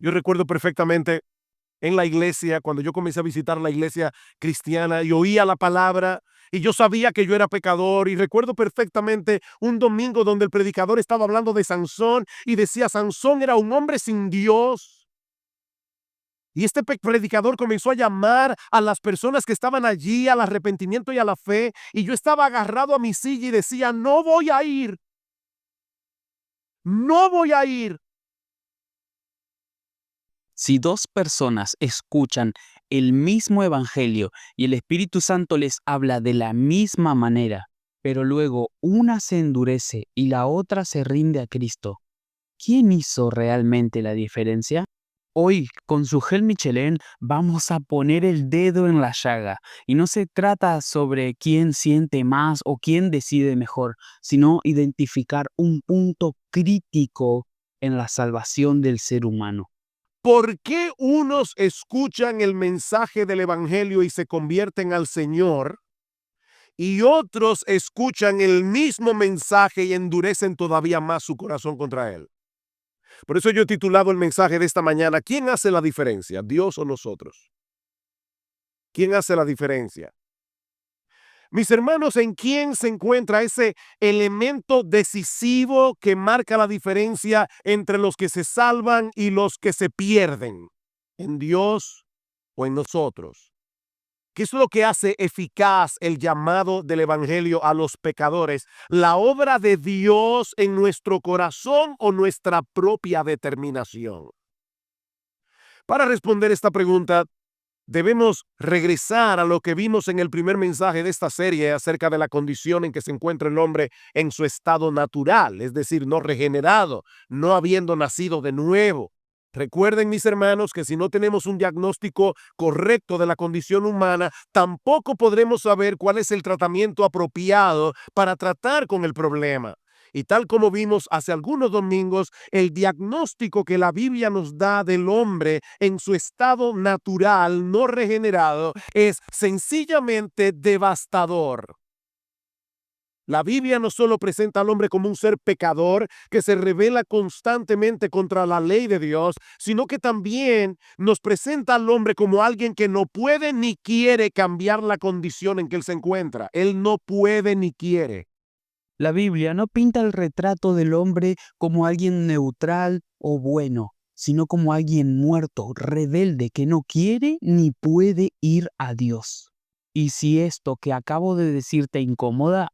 Yo recuerdo perfectamente en la iglesia, cuando yo comencé a visitar la iglesia cristiana y oía la palabra y yo sabía que yo era pecador y recuerdo perfectamente un domingo donde el predicador estaba hablando de Sansón y decía Sansón era un hombre sin Dios. Y este predicador comenzó a llamar a las personas que estaban allí al arrepentimiento y a la fe y yo estaba agarrado a mi silla y decía no voy a ir, no voy a ir. Si dos personas escuchan el mismo evangelio y el Espíritu Santo les habla de la misma manera, pero luego una se endurece y la otra se rinde a Cristo, ¿quién hizo realmente la diferencia? Hoy, con su gel Michelin, vamos a poner el dedo en la llaga. Y no se trata sobre quién siente más o quién decide mejor, sino identificar un punto crítico en la salvación del ser humano. ¿Por qué unos escuchan el mensaje del evangelio y se convierten al Señor y otros escuchan el mismo mensaje y endurecen todavía más su corazón contra él? Por eso yo he titulado el mensaje de esta mañana, ¿quién hace la diferencia? ¿Dios o nosotros? ¿Quién hace la diferencia? Mis hermanos, ¿en quién se encuentra ese elemento decisivo que marca la diferencia entre los que se salvan y los que se pierden? ¿En Dios o en nosotros? ¿Qué es lo que hace eficaz el llamado del evangelio a los pecadores? ¿La obra de Dios en nuestro corazón o nuestra propia determinación? Para responder esta pregunta, debemos regresar a lo que vimos en el primer mensaje de esta serie acerca de la condición en que se encuentra el hombre en su estado natural, es decir, no regenerado, no habiendo nacido de nuevo. Recuerden, mis hermanos, que si no tenemos un diagnóstico correcto de la condición humana, tampoco podremos saber cuál es el tratamiento apropiado para tratar con el problema. Y tal como vimos hace algunos domingos, el diagnóstico que la Biblia nos da del hombre en su estado natural, no regenerado, es sencillamente devastador. La Biblia no solo presenta al hombre como un ser pecador que se revela constantemente contra la ley de Dios, sino que también nos presenta al hombre como alguien que no puede ni quiere cambiar la condición en que él se encuentra. Él no puede ni quiere. La Biblia no pinta el retrato del hombre como alguien neutral o bueno, sino como alguien muerto, rebelde, que no quiere ni puede ir a Dios. Y si esto que acabo de decir te incomoda,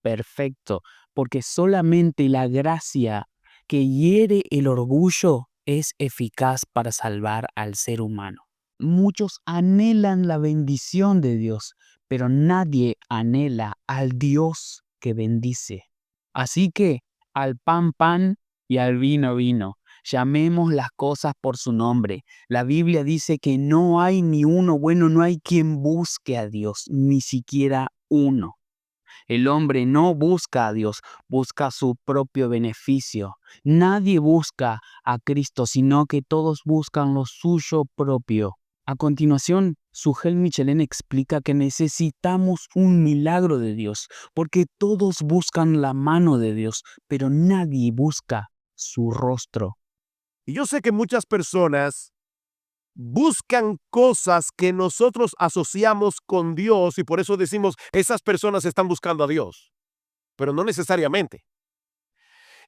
perfecto, porque solamente la gracia que hiere el orgullo es eficaz para salvar al ser humano. Muchos anhelan la bendición de Dios, pero nadie anhela al Dios que bendice. Así que al pan pan y al vino vino. Llamemos las cosas por su nombre. La Biblia dice que no hay ni uno bueno, no hay quien busque a Dios, ni siquiera uno. El hombre no busca a Dios, busca su propio beneficio. Nadie busca a Cristo, sino que todos buscan lo suyo propio. A continuación, Sugel Michelin explica que necesitamos un milagro de Dios, porque todos buscan la mano de Dios, pero nadie busca su rostro. Y yo sé que muchas personas buscan cosas que nosotros asociamos con Dios y por eso decimos, esas personas están buscando a Dios, pero no necesariamente.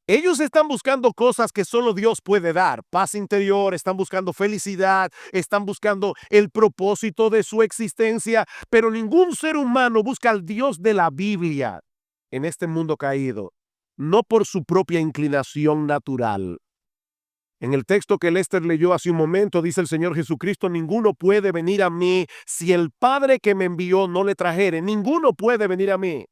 Ellos están buscando cosas que solo Dios puede dar, paz interior, están buscando felicidad, están buscando el propósito de su existencia, pero ningún ser humano busca al Dios de la Biblia en este mundo caído, no por su propia inclinación natural. En el texto que Lester leyó hace un momento, dice el Señor Jesucristo, ninguno puede venir a mí si el Padre que me envió no le trajere. Ninguno puede venir a mí.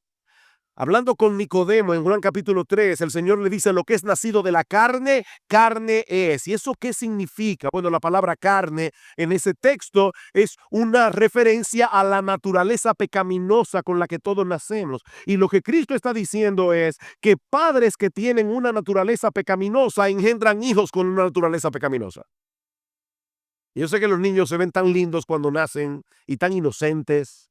Hablando con Nicodemo en Juan capítulo 3, el Señor le dice, lo que es nacido de la carne, carne es. ¿Y eso qué significa? Bueno, la palabra carne en ese texto es una referencia a la naturaleza pecaminosa con la que todos nacemos. Y lo que Cristo está diciendo es que padres que tienen una naturaleza pecaminosa engendran hijos con una naturaleza pecaminosa. Y yo sé que los niños se ven tan lindos cuando nacen y tan inocentes,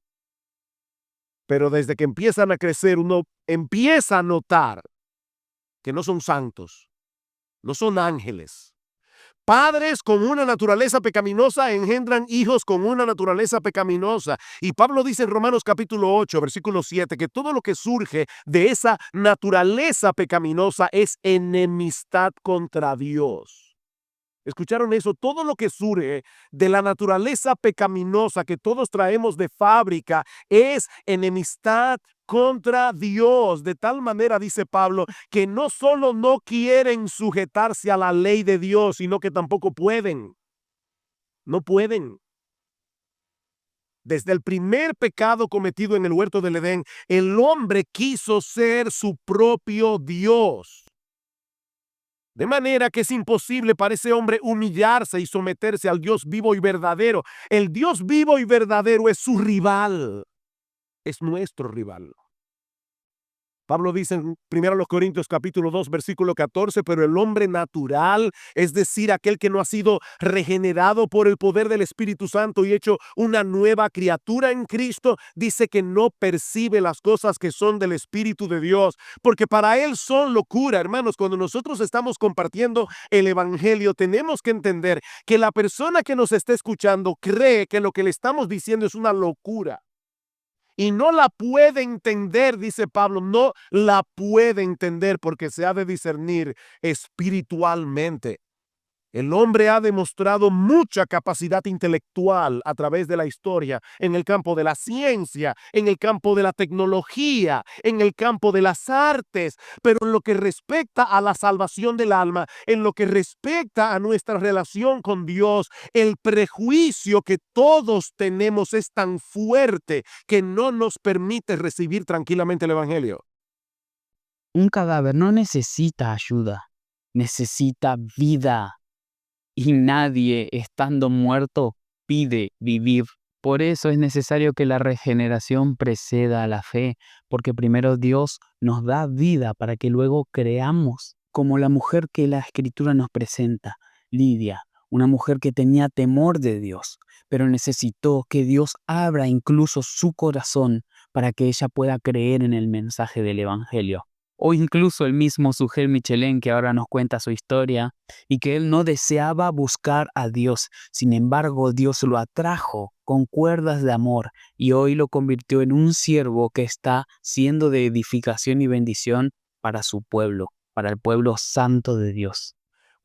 pero desde que empiezan a crecer, uno empieza a notar que no son santos, no son ángeles, Padres con una naturaleza pecaminosa engendran hijos con una naturaleza pecaminosa. Y Pablo dice en Romanos capítulo 8, versículo 7, que todo lo que surge de esa naturaleza pecaminosa es enemistad contra Dios. ¿Escucharon eso? Todo lo que surge de la naturaleza pecaminosa que todos traemos de fábrica es enemistad contra Dios. De tal manera, dice Pablo, que no solo no quieren sujetarse a la ley de Dios, sino que tampoco pueden. No pueden. Desde el primer pecado cometido en el huerto del Edén, el hombre quiso ser su propio Dios. De manera que es imposible para ese hombre humillarse y someterse al Dios vivo y verdadero. El Dios vivo y verdadero es su rival. Es nuestro rival. Pablo dice en 1 Corintios capítulo 2, versículo 14, pero el hombre natural, es decir, aquel que no ha sido regenerado por el poder del Espíritu Santo y hecho una nueva criatura en Cristo, dice que no percibe las cosas que son del Espíritu de Dios, porque para él son locura. Hermanos, cuando nosotros estamos compartiendo el Evangelio, tenemos que entender que la persona que nos está escuchando cree que lo que le estamos diciendo es una locura. Y no la puede entender, dice Pablo, no la puede entender porque se ha de discernir espiritualmente. El hombre ha demostrado mucha capacidad intelectual a través de la historia en el campo de la ciencia, en el campo de la tecnología, en el campo de las artes, pero en lo que respecta a la salvación del alma, en lo que respecta a nuestra relación con Dios, el prejuicio que todos tenemos es tan fuerte que no nos permite recibir tranquilamente el Evangelio. Un cadáver no necesita ayuda, necesita vida. Y nadie, estando muerto, pide vivir. Por eso es necesario que la regeneración preceda a la fe, porque primero Dios nos da vida para que luego creamos, como la mujer que la Escritura nos presenta, Lidia, una mujer que tenía temor de Dios, pero necesitó que Dios abra incluso su corazón para que ella pueda creer en el mensaje del Evangelio. O incluso el mismo Sujel Michelén, que ahora nos cuenta su historia, y que él no deseaba buscar a Dios. Sin embargo, Dios lo atrajo con cuerdas de amor y hoy lo convirtió en un siervo que está siendo de edificación y bendición para su pueblo, para el pueblo santo de Dios.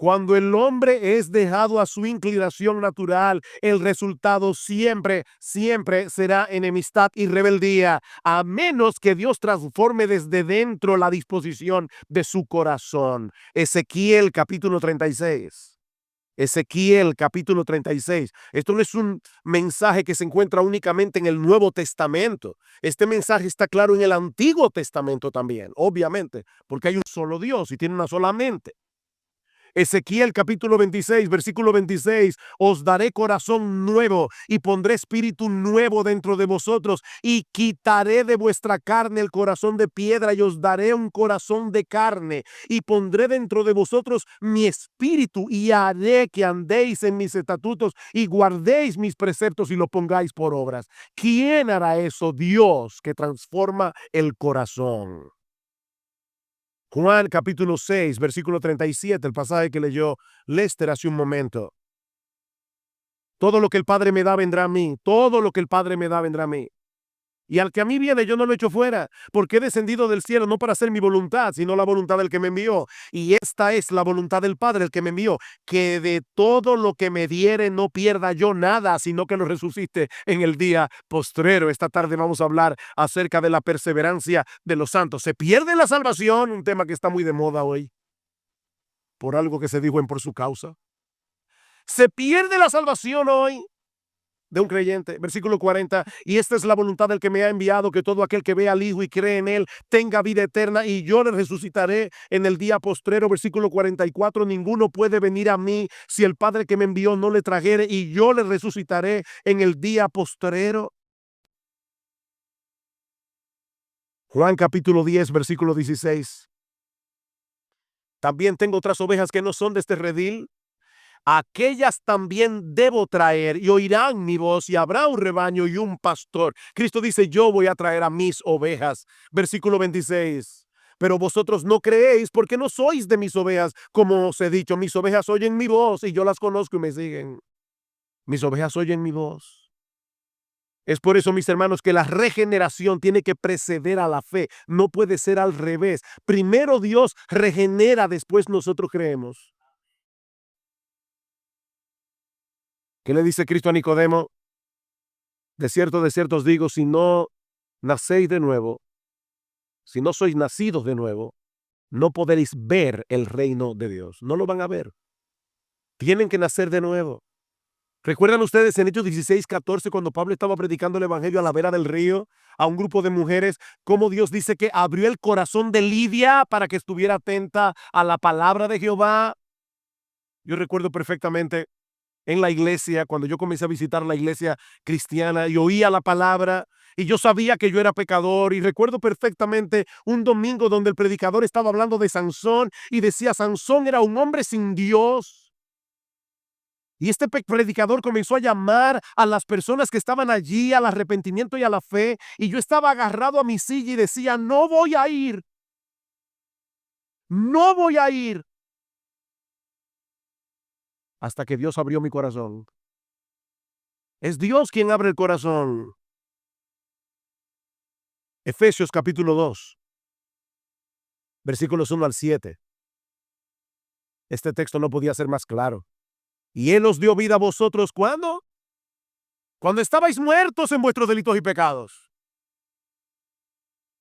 Cuando el hombre es dejado a su inclinación natural, el resultado siempre será enemistad y rebeldía, a menos que Dios transforme desde dentro la disposición de su corazón. Ezequiel capítulo 36. Ezequiel capítulo 36. Esto no es un mensaje que se encuentra únicamente en el Nuevo Testamento. Este mensaje está claro en el Antiguo Testamento también, obviamente, porque hay un solo Dios y tiene una sola mente. Ezequiel capítulo 26, versículo 26, os daré corazón nuevo y pondré espíritu nuevo dentro de vosotros y quitaré de vuestra carne el corazón de piedra y os daré un corazón de carne y pondré dentro de vosotros mi espíritu y haré que andéis en mis estatutos y guardéis mis preceptos y lo pongáis por obras. ¿Quién hará eso? Dios, que transforma el corazón. Juan capítulo 6, versículo 37, el pasaje que leyó Lester hace un momento. Todo lo que el Padre me da vendrá a mí, todo lo que el Padre me da vendrá a mí. Y al que a mí viene yo no lo echo fuera, porque he descendido del cielo no para hacer mi voluntad, sino la voluntad del que me envió. Y esta es la voluntad del Padre, el que me envió, que de todo lo que me diere no pierda yo nada, sino que lo resucite en el día postrero. Esta tarde vamos a hablar acerca de la perseverancia de los santos. ¿Se pierde la salvación? Un tema que está muy de moda hoy, por algo que se dijo en Por su causa. ¿Se pierde la salvación hoy de un creyente? Versículo 40, y esta es la voluntad del que me ha enviado, que todo aquel que vea al Hijo y cree en él tenga vida eterna y yo le resucitaré en el día postrero. Versículo 44, ninguno puede venir a mí si el Padre que me envió no le trajere y yo le resucitaré en el día postrero. Juan capítulo 10, versículo 16, también tengo otras ovejas que no son de este redil. Aquellas también debo traer y oirán mi voz y habrá un rebaño y un pastor. Cristo dice, yo voy a traer a mis ovejas. Versículo 26. pero vosotros no creéis porque no sois de mis ovejas. Como os he dicho, mis ovejas oyen mi voz y yo las conozco y me siguen. Mis ovejas oyen mi voz. Es por eso, mis hermanos, que la regeneración tiene que preceder a la fe. No puede ser al revés. Primero Dios regenera, después nosotros creemos. ¿Qué le dice Cristo a Nicodemo? De cierto os digo, si no nacéis de nuevo, si no sois nacidos de nuevo, no podréis ver el reino de Dios. No lo van a ver. Tienen que nacer de nuevo. ¿Recuerdan ustedes en Hechos 16:14 cuando Pablo estaba predicando el evangelio a la vera del río a un grupo de mujeres, cómo Dios dice que abrió el corazón de Lidia para que estuviera atenta a la palabra de Jehová? Yo recuerdo perfectamente en la iglesia, cuando yo comencé a visitar la iglesia cristiana y oía la palabra y yo sabía que yo era pecador, y recuerdo perfectamente un domingo donde el predicador estaba hablando de Sansón y decía, Sansón era un hombre sin Dios. Y este predicador comenzó a llamar a las personas que estaban allí al arrepentimiento y a la fe, y yo estaba agarrado a mi silla y decía, no voy a ir, no voy a ir, hasta que Dios abrió mi corazón. Es Dios quien abre el corazón. Efesios capítulo 2, versículos 1 al 7. Este texto no podía ser más claro. Y Él os dio vida a vosotros, ¿cuándo? Cuando estabais muertos en vuestros delitos y pecados,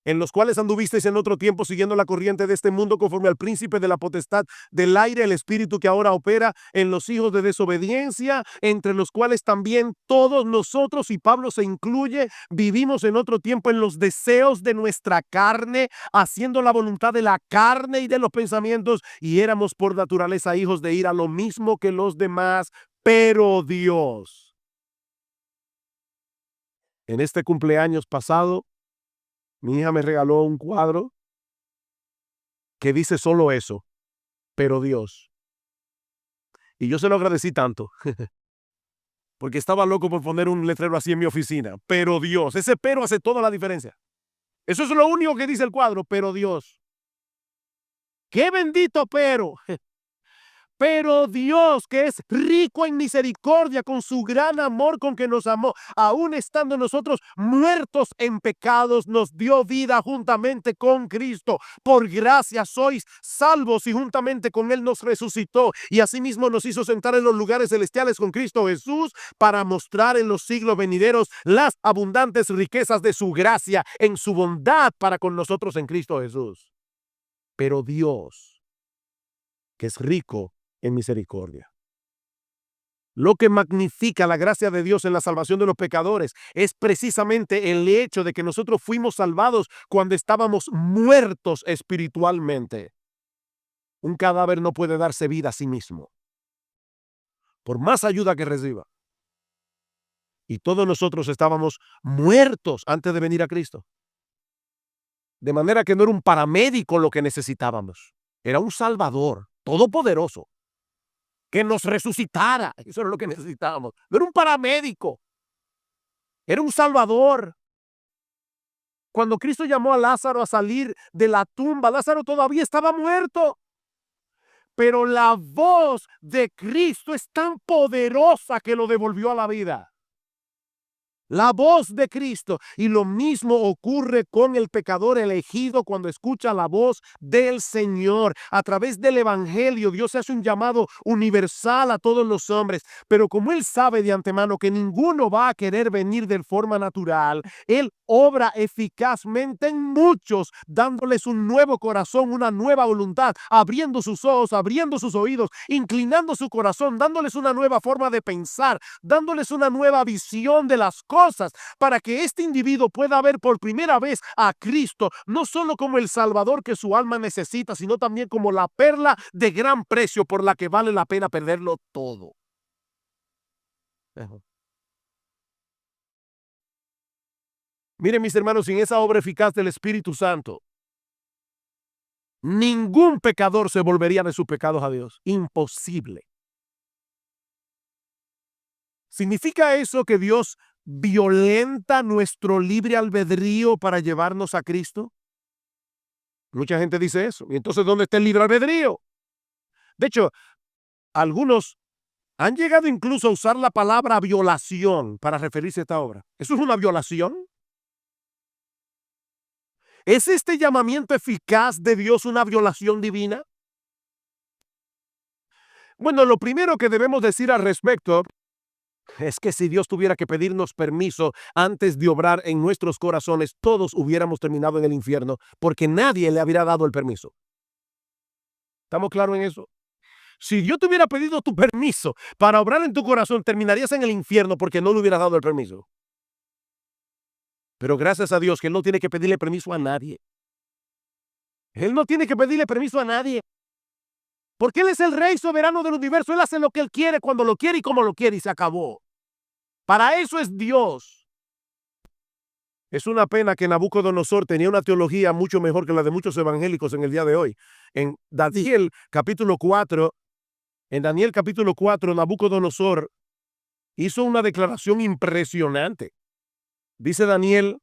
en los cuales anduvisteis en otro tiempo siguiendo la corriente de este mundo conforme al príncipe de la potestad del aire, el espíritu que ahora opera en los hijos de desobediencia, entre los cuales también todos nosotros, y Pablo se incluye, vivimos en otro tiempo en los deseos de nuestra carne, haciendo la voluntad de la carne y de los pensamientos, y éramos por naturaleza hijos de ira, lo mismo que los demás, pero Dios, en este cumpleaños pasado, mi hija me regaló un cuadro que dice solo eso, pero Dios. Y yo se lo agradecí tanto, porque estaba loco por poner un letrero así en mi oficina. Pero Dios, ese pero hace toda la diferencia. Eso es lo único que dice el cuadro, pero Dios. ¡Qué bendito pero! Pero Dios, que es rico en misericordia, con su gran amor con que nos amó, aún estando nosotros muertos en pecados, nos dio vida juntamente con Cristo. Por gracia sois salvos y juntamente con Él nos resucitó y asimismo nos hizo sentar en los lugares celestiales con Cristo Jesús para mostrar en los siglos venideros las abundantes riquezas de su gracia en su bondad para con nosotros en Cristo Jesús. Pero Dios, que es rico en misericordia. Lo que magnifica la gracia de Dios en la salvación de los pecadores es precisamente el hecho de que nosotros fuimos salvados cuando estábamos muertos espiritualmente. Un cadáver no puede darse vida a sí mismo, por más ayuda que reciba. Y todos nosotros estábamos muertos antes de venir a Cristo. De manera que no era un paramédico lo que necesitábamos, era un Salvador todopoderoso que nos resucitara. Eso era lo que necesitábamos. No era un paramédico, era un Salvador. Cuando Cristo llamó a Lázaro a salir de la tumba, Lázaro todavía estaba muerto. Pero la voz de Cristo es tan poderosa que lo devolvió a la vida. La voz de Cristo. Y lo mismo ocurre con el pecador elegido cuando escucha la voz del Señor. A través del evangelio, Dios hace un llamado universal a todos los hombres. Pero como Él sabe de antemano que ninguno va a querer venir de forma natural, Él obra eficazmente en muchos, dándoles un nuevo corazón, una nueva voluntad, abriendo sus ojos, abriendo sus oídos, inclinando su corazón, dándoles una nueva forma de pensar, dándoles una nueva visión de las cosas, para que este individuo pueda ver por primera vez a Cristo, no solo como el Salvador que su alma necesita, sino también como la perla de gran precio por la que vale la pena perderlo todo. Miren, mis hermanos, sin esa obra eficaz del Espíritu Santo, ningún pecador se volvería de sus pecados a Dios. Imposible. ¿Significa eso que Dios violenta nuestro libre albedrío para llevarnos a Cristo? Mucha gente dice eso. Y entonces, ¿dónde está el libre albedrío? De hecho, algunos han llegado incluso a usar la palabra violación para referirse a esta obra. ¿Eso es una violación? ¿Es este llamamiento eficaz de Dios una violación divina? Bueno, lo primero que debemos decir al respecto es que si Dios tuviera que pedirnos permiso antes de obrar en nuestros corazones, todos hubiéramos terminado en el infierno porque nadie le habría dado el permiso. ¿Estamos claros en eso? Si Dios te hubiera pedido tu permiso para obrar en tu corazón, terminarías en el infierno porque no le hubieras dado el permiso. Pero gracias a Dios que Él no tiene que pedirle permiso a nadie. Él no tiene que pedirle permiso a nadie. Porque Él es el Rey soberano del universo. Él hace lo que Él quiere, cuando lo quiere y como lo quiere y se acabó. Para eso es Dios. Es una pena que Nabucodonosor tenía una teología mucho mejor que la de muchos evangélicos en el día de hoy. En Daniel capítulo 4, Nabucodonosor hizo una declaración impresionante. Dice Daniel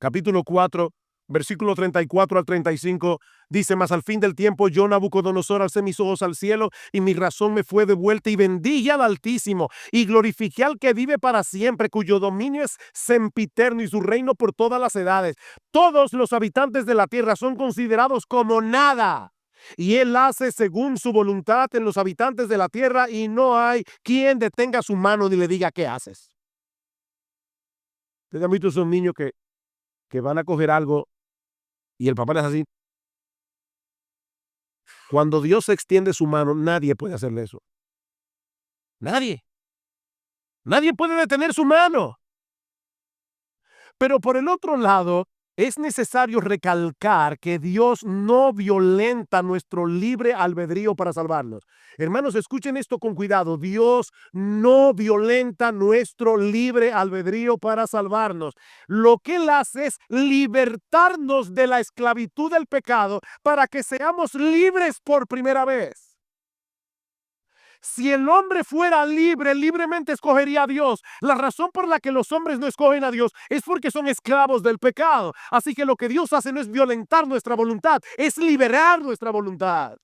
capítulo 4, versículo 34 al 35, dice: mas al fin del tiempo yo, Nabucodonosor, alcé mis ojos al cielo y mi razón me fue devuelta y bendije al Altísimo y glorifiqué al que vive para siempre, cuyo dominio es sempiterno y su reino por todas las edades. Todos los habitantes de la tierra son considerados como nada. Y Él hace según su voluntad en los habitantes de la tierra y no hay quien detenga su mano ni le diga qué haces. Ustedes han visto esos niños que van a coger algo y el papá les hace así. Cuando Dios extiende su mano, nadie puede hacerle eso. Nadie. Nadie puede detener su mano. Pero por el otro lado, es necesario recalcar que Dios no violenta nuestro libre albedrío para salvarnos. Hermanos, escuchen esto con cuidado. Dios no violenta nuestro libre albedrío para salvarnos. Lo que Él hace es libertarnos de la esclavitud del pecado para que seamos libres por primera vez. Si el hombre fuera libre, libremente escogería a Dios. La razón por la que los hombres no escogen a Dios es porque son esclavos del pecado. Así que lo que Dios hace no es violentar nuestra voluntad, es liberar nuestra voluntad.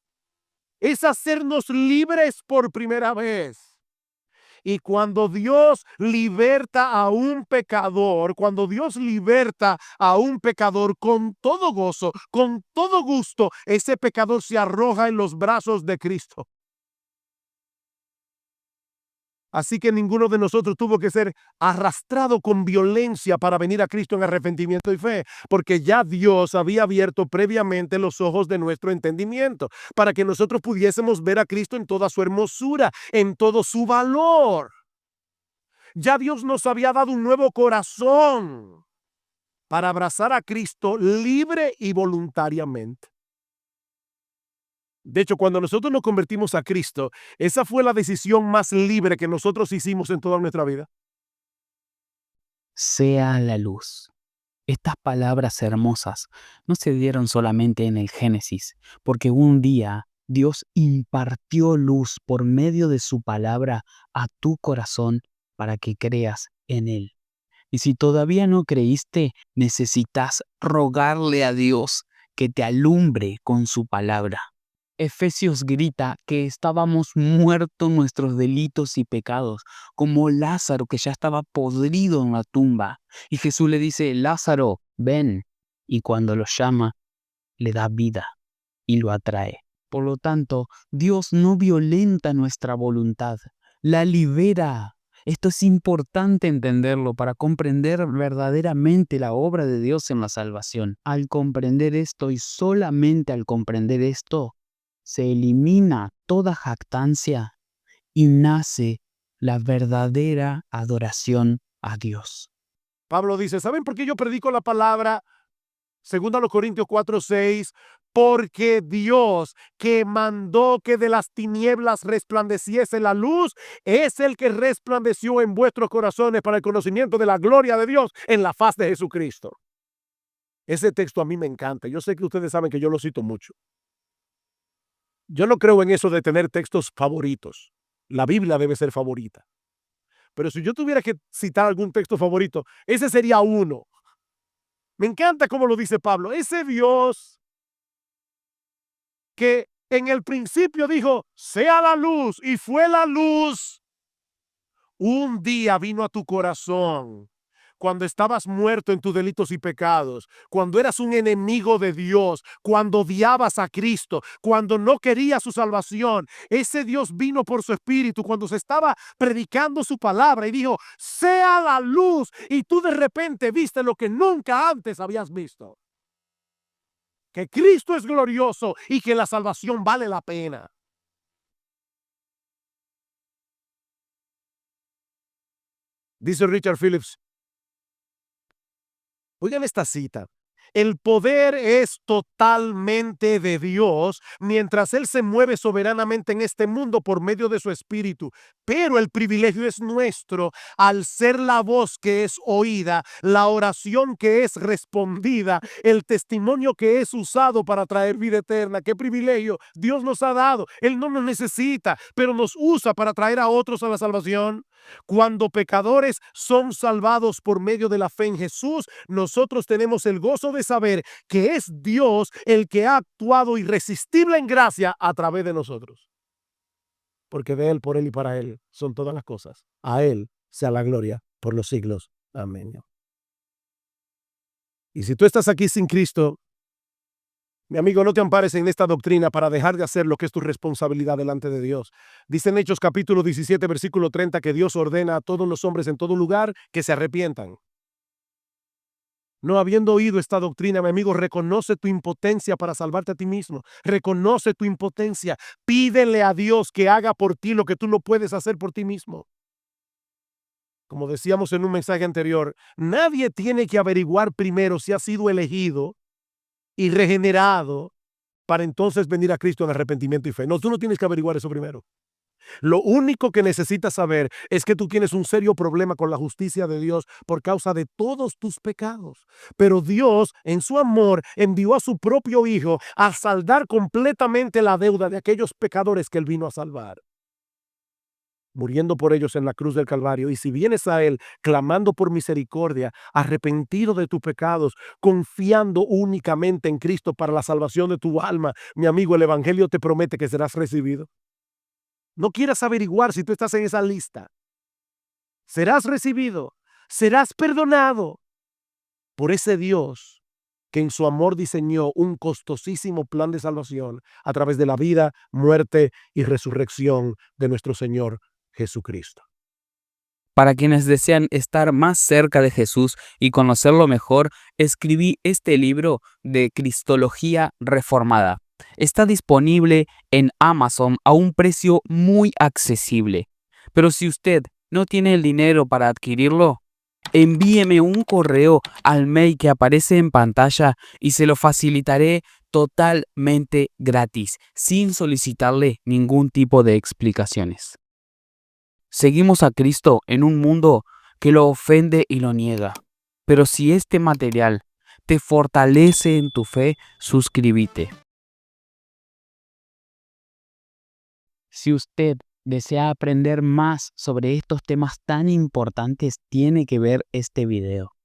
Es hacernos libres por primera vez. Y cuando Dios liberta a un pecador, con todo gozo, con todo gusto, ese pecador se arroja en los brazos de Cristo. Así que ninguno de nosotros tuvo que ser arrastrado con violencia para venir a Cristo en arrepentimiento y fe, porque ya Dios había abierto previamente los ojos de nuestro entendimiento para que nosotros pudiésemos ver a Cristo en toda su hermosura, en todo su valor. Ya Dios nos había dado un nuevo corazón para abrazar a Cristo libre y voluntariamente. De hecho, cuando nosotros nos convertimos a Cristo, esa fue la decisión más libre que nosotros hicimos en toda nuestra vida. Sea la luz. Estas palabras hermosas no se dieron solamente en el Génesis, porque un día Dios impartió luz por medio de su palabra a tu corazón para que creas en Él. Y si todavía no creíste, necesitas rogarle a Dios que te alumbre con su palabra. Efesios grita que estábamos muertos en nuestros delitos y pecados, como Lázaro que ya estaba podrido en la tumba. Y Jesús le dice: Lázaro, ven. Y cuando lo llama, le da vida y lo atrae. Por lo tanto, Dios no violenta nuestra voluntad, la libera. Esto es importante entenderlo para comprender verdaderamente la obra de Dios en la salvación. Al comprender esto y solamente al comprender esto, se elimina toda jactancia y nace la verdadera adoración a Dios. Pablo dice: ¿saben por qué yo predico la palabra? Segundo a los Corintios 4:6, porque Dios, que mandó que de las tinieblas resplandeciese la luz, es el que resplandeció en vuestros corazones para el conocimiento de la gloria de Dios en la faz de Jesucristo. Ese texto a mí me encanta. Yo sé que ustedes saben que yo lo cito mucho. Yo no creo en eso de tener textos favoritos. La Biblia debe ser favorita. Pero si yo tuviera que citar algún texto favorito, ese sería uno. Me encanta cómo lo dice Pablo. Ese Dios que en el principio dijo, sea la luz, y fue la luz. Un día vino a tu corazón cuando estabas muerto en tus delitos y pecados, cuando eras un enemigo de Dios, cuando odiabas a Cristo, cuando no querías su salvación. Ese Dios vino por su Espíritu cuando se estaba predicando su palabra y dijo, sea la luz. Y tú de repente viste lo que nunca antes habías visto. Que Cristo es glorioso y que la salvación vale la pena. Dice Richard Phillips, oigan esta cita. El poder es totalmente de Dios mientras Él se mueve soberanamente en este mundo por medio de su Espíritu. Pero el privilegio es nuestro al ser la voz que es oída, la oración que es respondida, el testimonio que es usado para traer vida eterna. ¡Qué privilegio Dios nos ha dado! Él no nos necesita, pero nos usa para traer a otros a la salvación. Cuando pecadores son salvados por medio de la fe en Jesús, nosotros tenemos el gozo de saber que es Dios el que ha actuado irresistible en gracia a través de nosotros. Porque de Él, por Él y para Él son todas las cosas. A Él sea la gloria por los siglos. Amén. Y si tú estás aquí sin Cristo, mi amigo, no te ampares en esta doctrina para dejar de hacer lo que es tu responsabilidad delante de Dios. Dice en Hechos capítulo 17, versículo 30, que Dios ordena a todos los hombres en todo lugar que se arrepientan. No habiendo oído esta doctrina, mi amigo, reconoce tu impotencia para salvarte a ti mismo. Reconoce tu impotencia. Pídele a Dios que haga por ti lo que tú no puedes hacer por ti mismo. Como decíamos en un mensaje anterior, nadie tiene que averiguar primero si ha sido elegido y regenerado para entonces venir a Cristo en arrepentimiento y fe. No, tú no tienes que averiguar eso primero. Lo único que necesitas saber es que tú tienes un serio problema con la justicia de Dios por causa de todos tus pecados. Pero Dios, en su amor, envió a su propio Hijo a saldar completamente la deuda de aquellos pecadores que Él vino a salvar, muriendo por ellos en la cruz del Calvario. Y si vienes a Él clamando por misericordia, arrepentido de tus pecados, confiando únicamente en Cristo para la salvación de tu alma, mi amigo, el Evangelio te promete que serás recibido. No quieras averiguar si tú estás en esa lista. Serás recibido, serás perdonado por ese Dios que en su amor diseñó un costosísimo plan de salvación a través de la vida, muerte y resurrección de nuestro Señor Jesucristo. Para quienes desean estar más cerca de Jesús y conocerlo mejor, escribí este libro de Cristología Reformada. Está disponible en Amazon a un precio muy accesible. Pero si usted no tiene el dinero para adquirirlo, envíeme un correo al mail que aparece en pantalla y se lo facilitaré totalmente gratis, sin solicitarle ningún tipo de explicaciones. Seguimos a Cristo en un mundo que lo ofende y lo niega. Pero si este material te fortalece en tu fe, suscríbete. Si usted desea aprender más sobre estos temas tan importantes, tiene que ver este video.